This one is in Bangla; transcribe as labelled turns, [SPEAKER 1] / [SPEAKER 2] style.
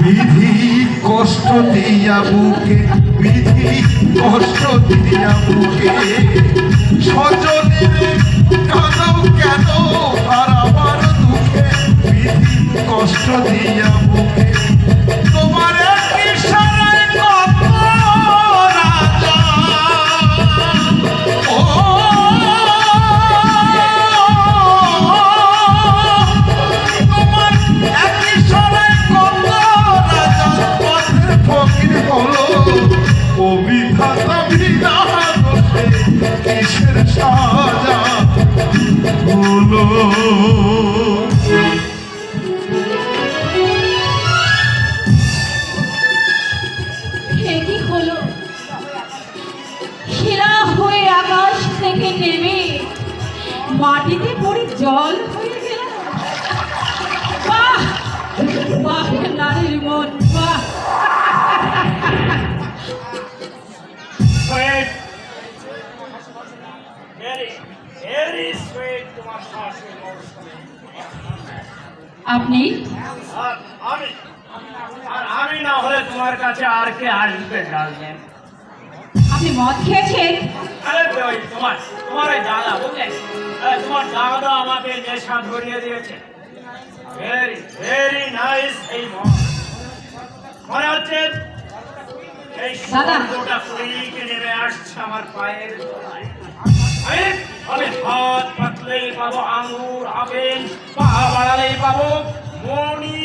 [SPEAKER 1] বিধি কষ্ট দিয়া বুকে, বিধি কষ্ট দিয়া বুকে, স্বজনের কাঁদো কেন হারাবার দুঃখে, বিধি কষ্ট দিয়া বুকে, তোমার ইশারায় কত রাজা, ও তোমার এক ইশারায় কত রাজা পথের ফকির হলো, ও বিধাতা বিনা দোষে কিসের সাজা হলো।
[SPEAKER 2] মাটিতে পড়ে জল হয়ে গেল। বাহ বাহ, নারীর মন, বাহ। আপনি
[SPEAKER 3] আমি না হলে তোমার কাছে আর কে আসবে জানবেন?
[SPEAKER 2] আপনি মদ খেয়েছেন?
[SPEAKER 3] আরে তোমার ওই দাদা বুঝলেন, তোমার দাদা আমাকে নেশা ধরিয়ে দিয়েছে। Very very nice. এই মনে হচ্ছে এই সূর্যটা ফুরিয়ে নেমে আসছে আমার পায়ের তলায়। আমি হাত পাতলেই পাবো আঙুর, আপেল, পা বাড়ালেই পাবো মণি।